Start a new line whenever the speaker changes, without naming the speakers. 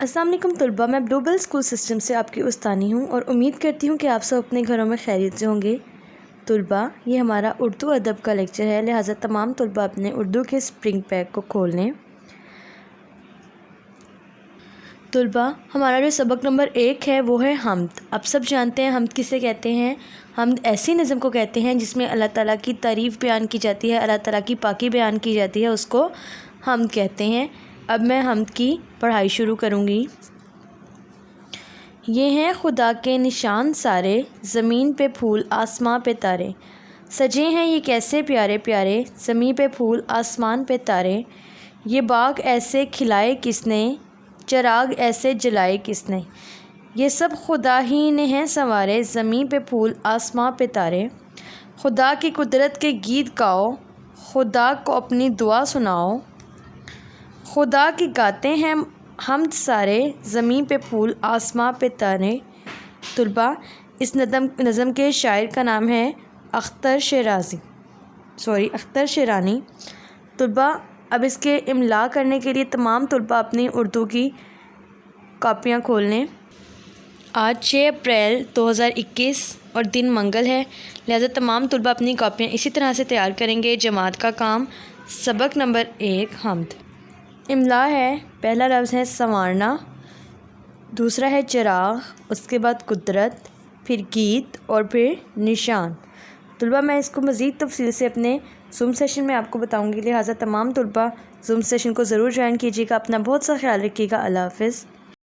السلام علیکم طلباء، میں گلوبل اسکول سسٹم سے آپ کی استانی ہوں اور امید کرتی ہوں کہ آپ سب اپنے گھروں میں خیریت سے ہوں گے۔ طلباء، یہ ہمارا اردو ادب کا لیکچر ہے، لہٰذا تمام طلباء اپنے اردو کے اسپرنگ پیک کو کھول لیں۔ طلباء، ہمارا جو سبق نمبر 1 ہے وہ ہے حمد۔ آپ سب جانتے ہیں حمد کسے کہتے ہیں۔ حمد ایسی نظم کو کہتے ہیں جس میں اللہ تعالیٰ کی تعریف بیان کی جاتی ہے، اللہ تعالیٰ کی پاکی بیان کی جاتی ہے، اس کو حمد کہتے ہیں۔ اب میں حمد کی پڑھائی شروع کروں گی۔ یہ ہیں خدا کے نشان سارے، زمین پہ پھول آسماں پہ تارے، سجے ہیں یہ کیسے پیارے پیارے، زمین پہ پھول آسمان پہ تارے، یہ باغ ایسے کھلائے کس نے، چراغ ایسے جلائے کس نے، یہ سب خدا ہی نے ہیں سنوارے، زمین پہ پھول آسماں پہ تارے، خدا کی قدرت کے گیت گاؤ، خدا کو اپنی دعا سناؤ، خدا کی گاتے ہیں حمد سارے، زمین پہ پھول آسماں پہ تارے۔ طلباء، اس نظم کے شاعر کا نام ہے اختر شیرانی۔ طلباء، اب اس کے املا کرنے کے لیے تمام طلباء اپنی اردو کی کاپیاں کھول لیں۔ آج 6 اپریل 2021 اور دن منگل ہے، لہذا تمام طلباء اپنی کاپیاں اسی طرح سے تیار کریں گے۔ جماعت کا کام، سبق نمبر 1 حمد۔ املا ہے، پہلا لفظ ہے سنوارنا، دوسرا ہے چراغ، اس کے بعد قدرت، پھر گیت اور پھر نشان۔ طلباء، میں اس کو مزید تفصیل سے اپنے زوم سیشن میں آپ کو بتاؤں گی، لہٰذا تمام طلباء زوم سیشن کو ضرور جوائن کیجیے گا۔ اپنا بہت سا خیال رکھیے گا۔ اللہ حافظ۔